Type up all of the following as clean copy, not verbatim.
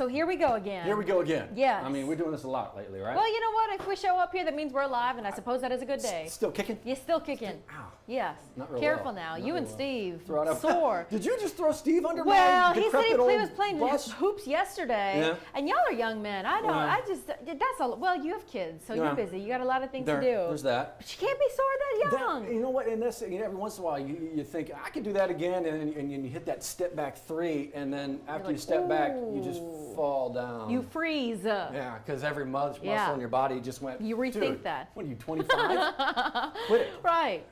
So here we go again. Here we go again. Yes. I mean, we're doing this a lot lately, right? Well, you know what? If we show up here, that means we're alive, and I suppose that is a good day. Still kicking? You're still kicking. Ow. Yes. Not real Careful well. now. Not you real and well. Steve. Throw it up. Sore. Did you just throw Steve under Well, my he said he decrepit was old playing bus? hoops yesterday, Yeah. and y'all are young men. I don't. Yeah. That's a. Well, you have kids, so Yeah. you're busy. You got a lot of things There- to do. There's that. But you can't be sore that young. You know what? In this, every once in a while, you think I could do that again, and you hit that step back three, and then after you like, step back, you just "Ooh." fall down. You freeze. Yeah, because every muscle Yeah. in your body just went. You rethink "Dude, that." What are you, 25? Quit it. Right.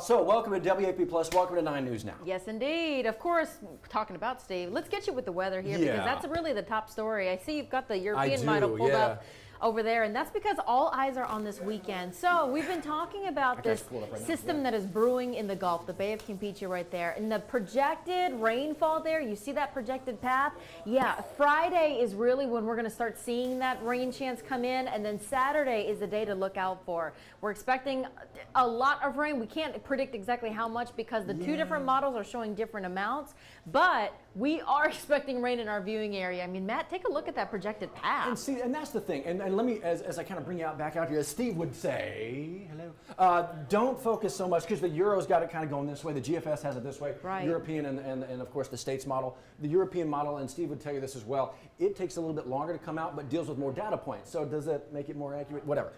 So welcome to WAP Plus. Welcome to 9 News Now. Yes, indeed. Of course, talking about Steve, let's get you with the weather here because Yeah. that's really the top story. I see you've got the European model do, pulled yeah. up over there, and that's because all eyes are on this weekend. So we've been talking about this pull it up right now, system yeah. that is brewing in the Gulf, the Bay of Campeche right there. And the projected rainfall there, you see that projected path? Yeah, Friday is really when we're going to start seeing that rain chance come in, and then Saturday is the day to look out for. We're expecting a lot of rain. We can't predict exactly how much because the two different models are showing different amounts, but we are expecting rain in our viewing area. I mean, Matt, take a look at that projected path. And see, and that's the thing. And let me, as I kind of bring you out back out here, as Steve would say, hello. Don't focus so much because the Euro's got it kind of going this way. The GFS has it this way. Right. European and of course the States model. The European model, and Steve would tell you this as well. It takes a little bit longer to come out, but deals with more data points. So does that make it more accurate? Whatever.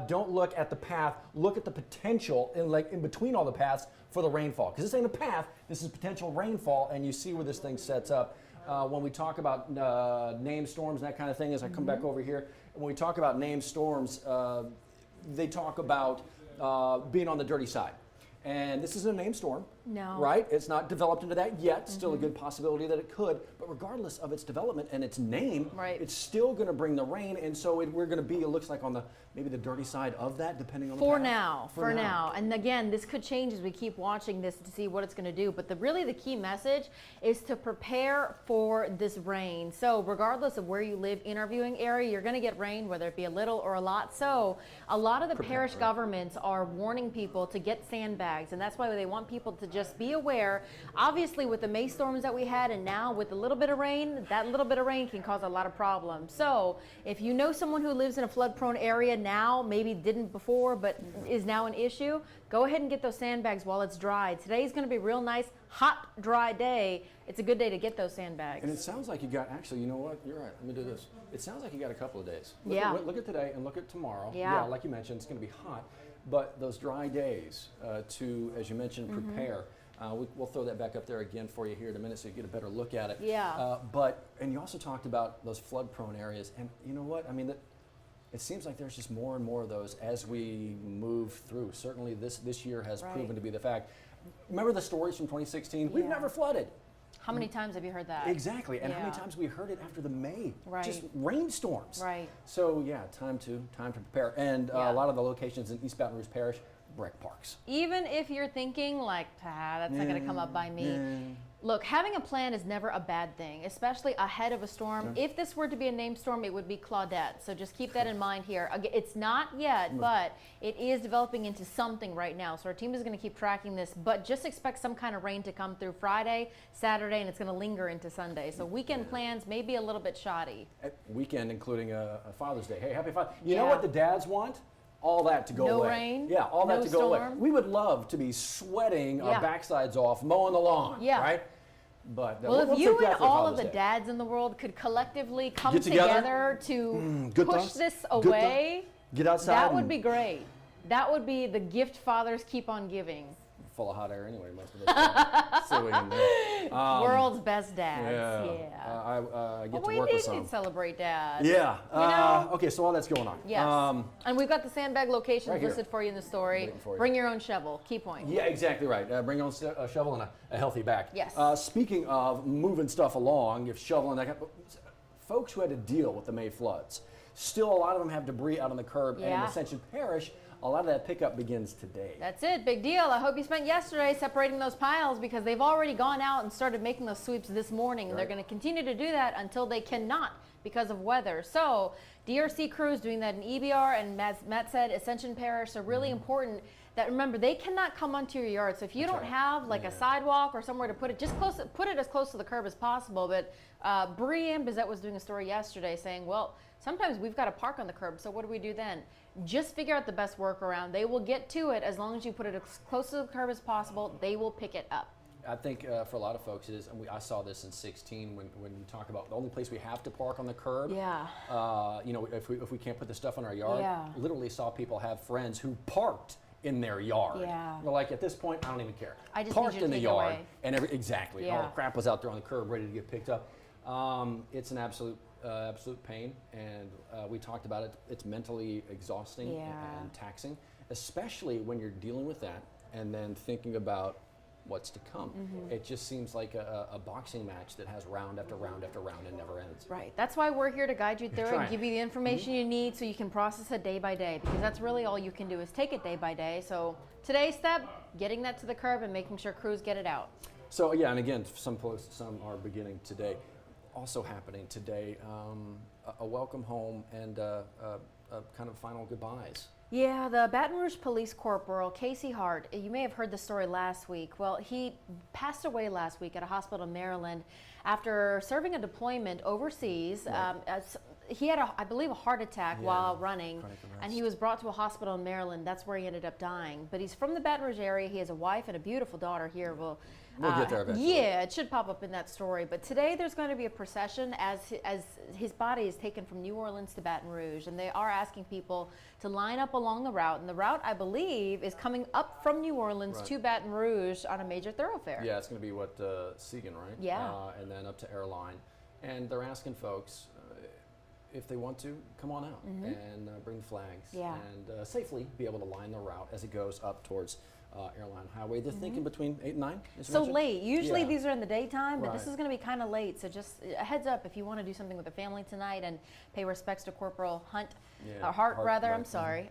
Don't look at the path. Look at the potential in between all the paths for the rainfall. Because this ain't a path. This is potential rainfall, and you see where this thing sets up. When we talk about named storms and that kind of thing, as I come back over here, when we talk about named storms, they talk about being on the dirty side. And this is a named storm, No. right? It's not developed into that yet. Still a good possibility that it could. But regardless of its development and its name, Right. it's still going to bring the rain. And so we're going to be, it looks like, on the maybe the dirty side of that, depending on the For path. now, for now. And again, this could change as we keep watching this to see what it's going to do. But really the key message is to prepare for this rain. So regardless of where you live in our viewing area, you're going to get rain, whether it be a little or a lot. So a lot of the parish governments are warning people to get sandbags. And that's why they want people to just be aware. Obviously, with the May storms that we had, and now with a little bit of rain, that little bit of rain can cause a lot of problems. So if you know someone who lives in a flood-prone area now, maybe didn't before, but is now an issue, go ahead and get those sandbags while it's dry. Today's going to be a real nice, hot, dry day. It's a good day to get those sandbags. And it sounds like you got, actually, you know what? You're right. Let me do this. It sounds like you got a couple of days. Yeah. Look at today and look at tomorrow. Yeah. Like you mentioned, it's going to be hot. But those dry days to, as you mentioned, prepare. We'll throw that back up there again for you here in a minute so you get a better look at it. Yeah. And you also talked about those flood-prone areas. And you know what? I mean, it seems like there's just more and more of those as we move through. Certainly this year has proven to be the fact. Remember the stories from 2016? We've never flooded. How many times have you heard that? Exactly, and how many Yeah. times we heard it after the May, Right. just rainstorms. Right. So yeah, time to prepare. And Yeah. a lot of the locations in East Baton Rouge Parish, brick parks. Even if you're thinking like, that's not going to come up by me. Look, having a plan is never a bad thing, especially ahead of a storm. If this were to be a named storm, it would be Claudette. So just keep that in mind here. Again, it's not yet, but it is developing into something right now. So our team is going to keep tracking this, but just expect some kind of rain to come through Friday, Saturday, and it's going to linger into Sunday. So weekend plans may be a little bit shoddy. Weekend, including a Father's Day. Hey, happy Father's Day. You know Yeah. what the dads want? All that to go No away. rain, Yeah, all that no to go away. storm. We would love to be sweating our Yeah. backsides off, mowing the lawn, Yeah. right? But Well, we'll if you take that and for all of Father's the Day. dads in the world could collectively come Get together? together to good push thoughts. this Good away, Get outside. that would and be great. That would be the gift fathers keep on giving. full of hot air anyway, most of us. So we can do it. World's best dads. Yeah. Yeah. I get Well, to work we with need some. to celebrate dads. Yeah. You know? Okay, so all that's going on. Yes. And we've got the sandbag locations Right here. listed for you in the story. Waiting for you. Bring your own shovel. Key point. Yeah, exactly right. Bring your own a shovel and a healthy back. Yes. Speaking of moving stuff along, if shoveling that, folks who had to deal with the May floods. Still, a lot of them have debris out on the curb. And in Yeah. Ascension Parish, a lot of that pickup begins today. That's it, big deal. I hope you spent yesterday separating those piles because they've already gone out and started making those sweeps this morning. And they're Right. going to continue to do that until they cannot because of weather. So DRC crews doing that in EBR, and as Matt said, Ascension Parish are really important. That remember, they cannot come onto your yard. So if you That's don't right. have like Yeah. a sidewalk or somewhere to put it, just put it as close to the curb as possible. But Bree Ann Bizette was doing a story yesterday saying, well, sometimes we've got to park on the curb. So what do we do then? Just figure out the best workaround. They will get to it as long as you put it as close to the curb as possible. They will pick it up. I think for a lot of folks it is, and I saw this in 16 when you talk about the only place we have to park on the curb. Yeah. You know, if we can't put the stuff in our yard, Yeah. literally saw people have friends who parked in their yard. Yeah. They're like, at this point, I don't even care. I just parked need you to in the take it yard, away. and exactly. All Yeah. the crap was out there on the curb, ready to get picked up. It's an absolute pain, and we talked about it. It's mentally exhausting Yeah. and taxing, especially when you're dealing with that and then thinking about what's to come. It just seems like a boxing match that has round after round after round and never ends. Right. That's why we're here to guide you through it and Trying. give you the information you need so you can process it day by day, because that's really all you can do is take it day by day. So today's step, getting that to the curb and making sure crews get it out. So yeah, and again, some are beginning today. Also happening today, a welcome home and a kind of final goodbyes. Yeah, the Baton Rouge Police Corporal, Casey Hart, you may have heard the story last week. Well, he passed away last week at a hospital in Maryland after serving a deployment overseas. Right. He had, I believe, a heart attack Yeah, while running, cardiac arrest. and he was brought to a hospital in Maryland. That's where he ended up dying. But he's from the Baton Rouge area. He has a wife and a beautiful daughter here. We'll get there eventually. Yeah, it should pop up in that story. But today there's going to be a procession as his body is taken from New Orleans to Baton Rouge, and they are asking people to line up along the route. And the route, I believe, is coming up from New Orleans Right. to Baton Rouge on a major thoroughfare. Yeah, it's going to be what Segan, right? Yeah. And then up to Airline, and they're asking folks if they want to come on out and bring the flags Yeah. and safely be able to line the route as it goes up towards Airline Highway. They're thinking between 8 and 9. as you So mentioned? late. Usually Yeah. these are in the daytime, but this Right. is going to be kind of late. So just a heads up if you want to do something with the family tonight and pay respects to Corporal Hunt, Yeah, or Hart rather. right. I'm sorry.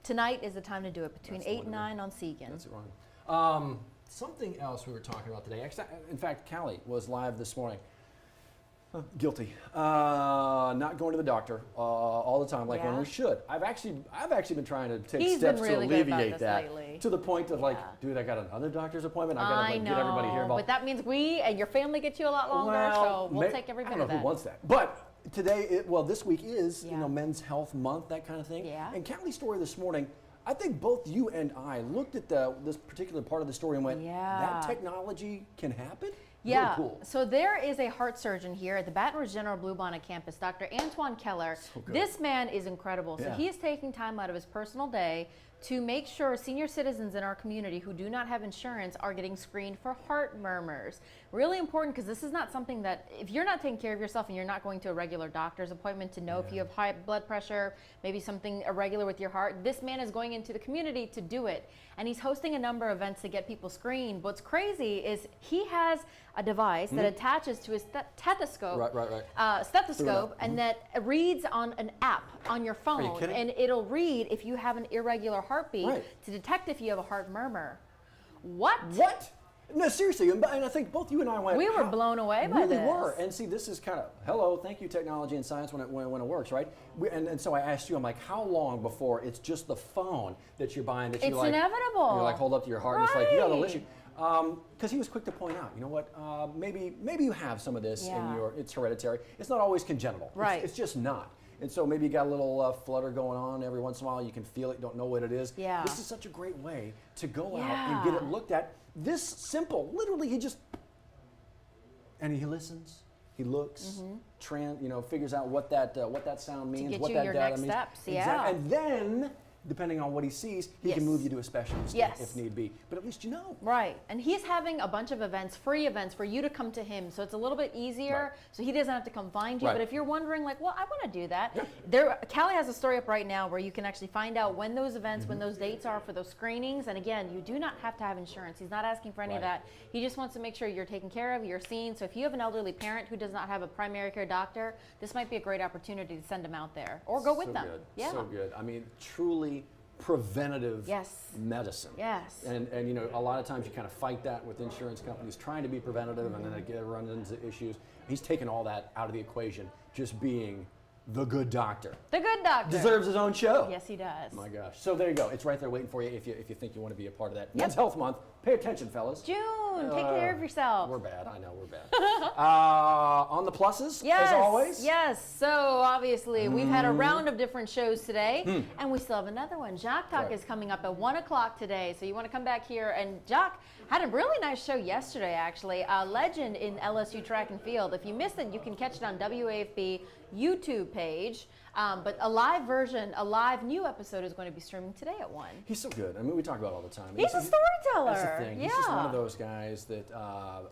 Tonight is the time to do it between That's the 8 one and to do. 9 on Segan. That's right. Something else we were talking about today. Actually, in fact, Callie was live this morning. Guilty. Not going to the doctor all the time like when Yeah. we should. I've actually been trying to take He's been steps really to good about alleviate this that lately. to the point of like, Yeah. dude, I got another doctor's appointment. I I gotta like, know, get everybody here involved. but that means we and your family get you a lot longer, so we'll take every I bit don't of know that. who wants that. But today, this week is Yeah. Men's Health Month, that kind of thing. Yeah. And Callie's story this morning, I think both you and I looked at this particular part of the story and went, Yeah. that technology can happen? Yeah, Really cool. so there is a heart surgeon here at the Baton Rouge General Bluebonnet campus, Dr. Antoine Keller. So good. This man is incredible. So Yeah. he is taking time out of his personal day to make sure senior citizens in our community who do not have insurance are getting screened for heart murmurs. Really important, because this is not something that, if you're not taking care of yourself and you're not going to a regular doctor's appointment to know if you have high blood pressure, maybe something irregular with your heart, this man is going into the community to do it. And he's hosting a number of events to get people screened. What's crazy is he has a device that attaches to his stethoscope, Right. stethoscope, and that reads on an app on your phone, you kidding? and it'll read if you have an irregular heartbeat Right. to detect if you have a heart murmur. What? What? No, seriously, and I think both you and I went. We were "How?" blown away by really this. were. And see, this is kind of hello, thank you, technology and science when it works, right? And so I asked you, I'm like, how long before it's just the phone that you're buying that you It's like? inevitable. You like hold up to your heart and it's like you got a little Right. issue. Because he was quick to point out, you know what? Maybe you have some of this in Yeah. it's hereditary. It's not always congenital. Right. It's just not. And so maybe you got a little flutter going on every once in a while. You can feel it, you don't know what it is. Yeah. This is such a great way to go out and get it Yeah. looked at. This simple, literally, and he listens, he looks, figures out what that sound means, get what you that your data next means. steps, Exactly. yeah. And then depending on what he sees, he Yes. can move you to a specialist Yes. if need be. But at least you know. Right, and he's having a bunch of events, free events for you to come to him, so it's a little bit easier, so he doesn't have to come find you. Right. But if you're wondering, like, well, I want to do that, Yeah. Callie has a story up right now where you can actually find out when those events, when those dates are for those screenings. And again, you do not have to have insurance. He's not asking for any of Right. that. He just wants to make sure you're taken care of, you're seen. So if you have an elderly parent who does not have a primary care doctor, this might be a great opportunity to send them out there or go with So them. good. Yeah. So good. I mean, truly preventative Yes. medicine. Yes. And you know, a lot of times you kind of fight that with insurance companies trying to be preventative, and then they get run into issues. He's taken all that out of the equation, just being the good doctor. The good doctor. Deserves his own show. Yes, he does. My gosh. So there you go. It's right there waiting for you if you think you want to be a part of that. Men's Health Month. Pay attention, fellas. June, take care of yourself. We're bad. I know we're bad. On the pluses, Yes, as always. yes. So obviously we've had a round of different shows today, and we still have another one. Jock Talk Right. is coming up at 1 o'clock today, so you want to come back here. And Jock had a really nice show yesterday, actually. A legend in LSU track and field. If you missed it, you can catch it on WAFB YouTube page. But a live version, a live new episode is going to be streaming today at 1. He's so good. I mean, we talk about it all the time. He's a storyteller. That's the thing. Yeah. He's just one of those guys that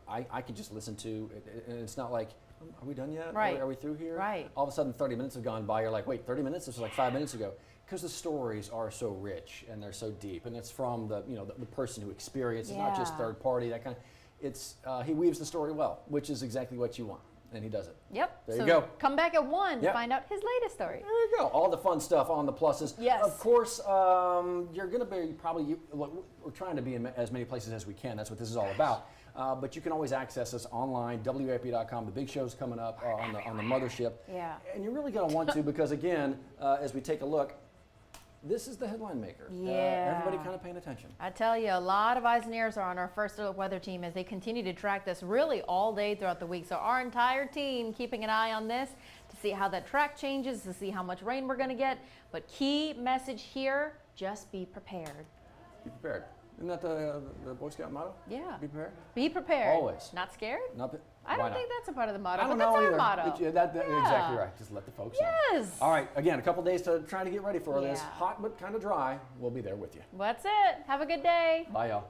I could just listen to, and it's not like, are we done yet? Right. Are we through here? Right. All of a sudden, 30 minutes have gone by. You're like, wait, 30 minutes? This was like 5 minutes ago. Because the stories are so rich and they're so deep, and it's from the the person who experienced. It's not just Yeah. third party. That kind of. It's he weaves the story well, which is exactly what you want, and he does it. Yep. There so you go. Come back at 1 to Yep. find out his latest story. There you go. All the fun stuff on the pluses. Yes. Of course, you're going to be probably, look, we're trying to be in as many places as we can. That's what this is all about. But you can always access us online, WAP.com. The big show's coming up on the mothership. Yeah. And you're really going to want to because, again, as we take a look, this is the headline maker. Yeah. Everybody kind of paying attention. I tell you, a lot of eyes and ears are on our first look weather team as they continue to track this really all day throughout the week. So our entire team keeping an eye on this to see how that track changes, to see how much rain we're going to get. But key message here, just be prepared. Be prepared. Isn't that the Boy Scout motto? Yeah. Be prepared? Be prepared. Always. Not scared? Not, I why don't not? think that's a part of the motto, I don't but that's know our either. motto. Exactly Yeah. right. Just let the folks know. Yes. All right. Again, a couple days to try to get ready for this. Yeah. Hot but kind of dry. We'll be there with you. That's it. Have a good day. Bye, y'all.